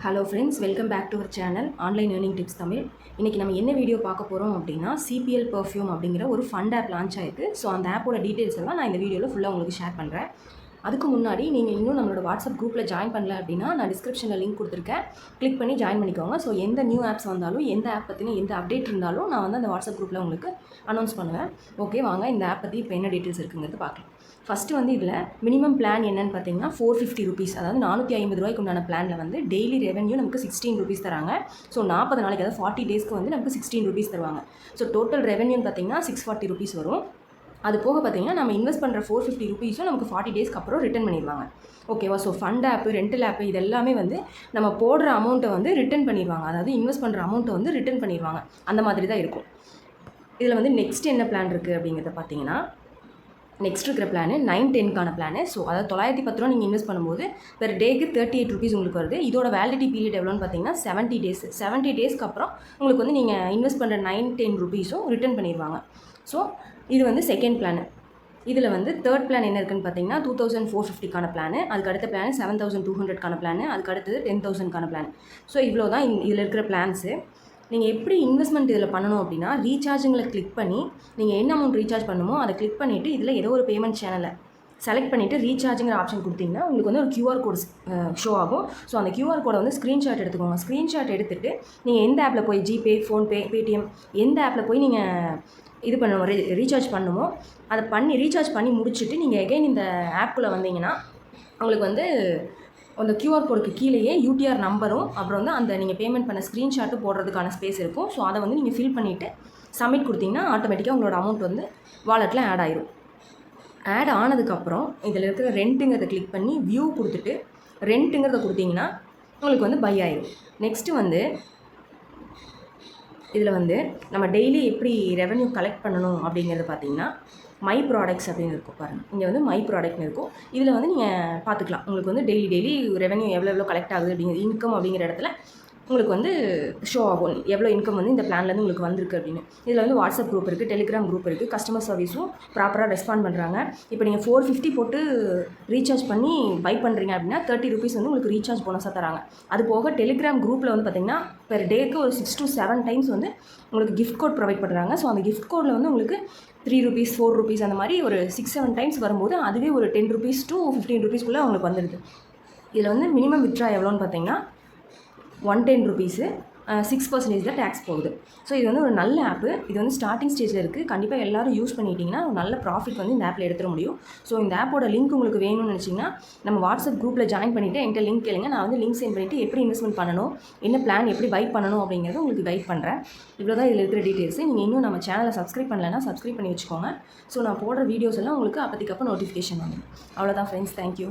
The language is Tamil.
Hello friends, welcome back to our channel online earning tips Tamil. இன்றைக்கி நம்ம என்ன வீடியோ பார்க்க போகிறோம் அப்படின்னா, சிபிஎல் பெர்ஃப்யூம் அப்படிங்கிற ஒரு ஃபண்ட் ஆப் லான்ச் ஆயிருக்கு. ஸோ அந்த ஆப்போட டீட்டெயில்ஸ் எல்லாம் நான் இந்த வீடியோவில் ஃபுல்லாக உங்களுக்கு ஷேர் பண்ணுறேன். அதுக்கு முன்னாடி நீங்கள் இன்னும் நம்மளோட வாட்ஸ்அப் குரூப்பில் ஜாயின் பண்ணல அப்படின்னா, நான் டிஸ்கிரிப்ஷனில் லிங்க் கொடுத்துருக்கேன், கிளிக் பண்ணி ஜாயின் பண்ணிக்கோங்க. ஸோ எந்த நியூ ஆப்ஸ் வந்தாலும், எந்த ஆப் பற்றின எந்த அப்டேட் இருந்தாலும் நான் வந்து அந்த வாட்ஸ்அப் குரூப்பில் உங்களுக்கு அனௌன்ஸ் பண்ணுவேன். ஓகே, வாங்க இந்த ஆப் பற்றி இப்போ என்ன டீட்டெயில்ஸ் இருக்குங்கிறது பார்க்கலாம். ஃபஸ்ட்டு வந்து இதில் மினிமம் பிளான் என்னென்னு பார்த்தீங்கன்னா 450 ருபீஸ், அதாவது 450 ரூபாய்க்கு உண்டான பிளானில் வந்து டெய்லி ரெவன்யூ நமக்கு 16 ருபீஸ் தராங்க. ஸோ 40 நாளைக்கு, அதாவது 40 டேஸ்க்கு வந்து நமக்கு 16 ருபீஸ் தருவாங்க. ஸோ டோட்டல் ரெவன்யூன்னு பார்த்தீங்கன்னா 640 ருபீஸ் வரும். அது போக பார்த்தீங்கன்னா நம்ம இன்வெஸ்ட் பண்ணுற 450 ருபீஸும் நமக்கு 40 டேஸ்க்கு அப்புறம் ரிட்டர்ன் பண்ணிடுவாங்க. ஓகேவா? ஸோ ஃபண்ட் ஆப்பு, ரெண்டல் ஆப்பு, இது எல்லாமே வந்து நம்ம போடுற அமௌண்ட்டை வந்து ரிட்டர்ன் பண்ணிடுவாங்க. அதாவது இன்வெஸ்ட் பண்ணுற அமௌண்ட்டை வந்து ரிட்டர்ன் பண்ணிடுவாங்க. அந்த மாதிரி தான் இருக்கும். இதில் வந்து நெக்ஸ்ட் என்ன பிளான் இருக்குது அப்படிங்கிறத பார்த்தீங்கன்னா, நெக்ஸ்ட் இருக்கிற பிளானு 9-10க்கான பிளானு. ஸோ அதாவது 910 ரூபா நீங்கள் இன்வெஸ்ட் பண்ணும்போது பெர் டேக்கு 38 ருபீஸ் உங்களுக்கு வருது. இதோட வேலிடிட்டி பீரியட் எவ்வளோன்னு பார்த்தீங்கன்னா 70 டேஸ். 70 டேஸ்க்கு அப்புறம் உங்களுக்கு வந்து நீங்கள் இன்வெஸ்ட் பண்ணுற 9-10 ருபீஸும் ரிட்டர்ன் பண்ணிடுவாங்க. ஸோ இது வந்து செகண்ட் பிளானு. இதில் வந்து தேர்ட் பிளான் என்ன இருக்குன்னு பார்த்தீங்கன்னா 2450க்கான பிளானு, அதுக்கு அடுத்த பிளான் 7200க்கான பிளானு, அதுக்கு அடுத்தது 10,000க்கான பிளான். ஸோ இவ்வளோ தான் இதில் இருக்கிற பிளான்ஸு. நீங்கள் எப்படி இன்வெஸ்ட்மெண்ட் இதில் பண்ணணும் அப்படின்னா, ரீசார்ஜுங்களை கிளிக் பண்ணி நீங்கள் என்ன அமௌண்ட் ரீசார்ஜ் பண்ணுமோ அதை கிளிக் பண்ணிவிட்டு இதில் ஏதோ ஒரு பேமெண்ட் சேனலை செலக்ட் பண்ணிவிட்டு ரீசார்ஜுங்கிற ஆப்ஷன் கொடுத்தீங்கன்னா உங்களுக்கு வந்து ஒரு QR கோட் ஷோ ஆகும். ஸோ அந்த QR கோடை வந்து ஸ்க்ரீன்ஷாட் எடுத்துக்கோங்க. ஸ்க்ரீன்ஷாட் எடுத்துகிட்டு நீங்கள் எந்த ஆப்பில் போய் ஜிபே, ஃபோன்பே, பேடிஎம் எந்த ஆப்பில் போய் நீங்கள் இது பண்ணணும், ரீசார்ஜ் பண்ணுமோ அதை பண்ணி ரீசார்ஜ் பண்ணி முடிச்சுட்டு நீங்கள் எகைன் இந்த ஆப்புக்குள்ளே வந்தீங்கன்னா உங்களுக்கு வந்து அந்த QR கோடுக்கு கீழேயே UTR நம்பரும் அப்புறம் வந்து அந்த நீங்கள் பேமெண்ட் பண்ண ஸ்க்ரீன்ஷாட்டு போடுறதுக்கான ஸ்பேஸ் இருக்கும். ஸோ அதை வந்து நீங்கள் ஃபில் பண்ணிவிட்டு சப்மிட் கொடுத்தீங்கன்னா ஆட்டோமேட்டிக்காக உங்களோட அமௌண்ட் வந்து வாலெட்டில் ஆட் ஆயிரும். ஆட் ஆனதுக்கப்புறம் இதில் இருக்கிற ரெண்ட்டுங்கிறத கிளிக் பண்ணி வியூ கொடுத்துட்டு ரெண்ட்டுங்கிறத கொடுத்தீங்கன்னா உங்களுக்கு வந்து பை ஆயிரும். நெக்ஸ்ட்டு வந்து இதில் வந்து நம்ம டெய்லி எப்படி ரெவன்யூ கலெக்ட் பண்ணணும் அப்படிங்கிறத பார்த்தீங்கன்னா மை ப்ராடக்ட்ஸ் அப்படின்னு இருக்கும் பாருங்கள். இங்கே வந்து மை ப்ராடக்ட்னு இருக்கும். இதில் வந்து நீங்கள் பார்த்துக்கலாம் உங்களுக்கு வந்து டெய்லி ரெவன்யூ எவ்வளோ கலெக்ட் ஆகுது அப்படிங்கிற இன்கம் அப்படிங்கிற இடத்துல உங்களுக்கு வந்து ஷோ ஆகும் எவ்வளோ இன்கம் வந்து இந்த பிளான்லேருந்து உங்களுக்கு வந்திருக்கு அப்படின்னு. இதில் வந்து வாட்ஸ்அப் குரூப் இருக்குது, டெலிகிராம் குரூப் இருக்குது, கஸ்டமர் சர்வீஸும் ப்ராப்பராக ரெஸ்பாண்ட் பண்ணுறாங்க. இப்போ நீங்கள் 450 போட்டு ரீசார்ஜ் பண்ணி பை பண்ணுறீங்க அப்படின்னா 30 ருபீஸ் வந்து உங்களுக்கு ரீசார்ஜ் போனஸாக தராங்க. அது போக டெலிகிராம் குரூப்பில் வந்து பார்த்திங்கன்னா பெர் டேக்கு ஒரு 6 to 7 டைம்ஸ் வந்து உங்களுக்கு கிஃப்ட் கோட் ப்ரொவைட் பண்ணுறாங்க. ஸோ அந்த கிஃப்ட் கோடில் வந்து உங்களுக்கு 3 ருபீஸ், 4 ருபீஸ் அந்த மாதிரி ஒரு 6-7 டைம்ஸ் வரும்போது அதுவே ஒரு 10 ருபீஸ் to 15 ருபீஸ்க்குள்ளே உங்களுக்கு வந்துடுது. இதில் வந்து மினிமம் வித்ட்ரா எவ்வளோன்னு பார்த்தீங்கன்னா 110 ருபீஸு, 6% தான் டேக்ஸ் போகுது. ஸோ இது வந்து ஒரு நல்ல ஆப்பு. இது வந்து ஸ்டார்டிங் ஸ்டேஜில் இருக்குது. கண்டிப்பாக எல்லோரும் யூஸ் பண்ணிட்டீங்கன்னா ஒரு நல்ல ப்ராஃபிட் வந்து இந்த ஆப்பில் எடுத்துட முடியும். ஸோ இந்த ஆப்போட லிங்க் உங்களுக்கு வேணும்னு நினச்சிங்கன்னா நம்ம வாட்ஸ்அப் குரூப்பில் ஜாயின் பண்ணிவிட்டு என்கிட்ட லிங்க் கேளுங்க. நான் வந்து லிங்க் சென்ட் பண்ணிவிட்டு எப்படி இன்வெஸ்ட்மெண்ட் பண்ணணும், என்ன பிளான் எப்படி பை பண்ணணும் அப்படிங்கிறத உங்களுக்கு கைட் பண்ணுறேன். இவ்வளோ தான் இதில் இருக்கிற டீட்டெயில்ஸு. நீங்கள் இன்னும் நம்ம சேனலை சப்ஸ்கிரைப் பண்ணலைன்னா சப்ஸ்கிரைப் பண்ணி வச்சுக்கோங்க. ஸோ நான் போடுற வீடியோஸ் எல்லாம் உங்களுக்கு அப்போதைக்கப்போ நோட்டிஃபிகேஷன் வந்துடும். அவ்வளோதான் ஃப்ரெண்ட்ஸ், தேங்க்யூ.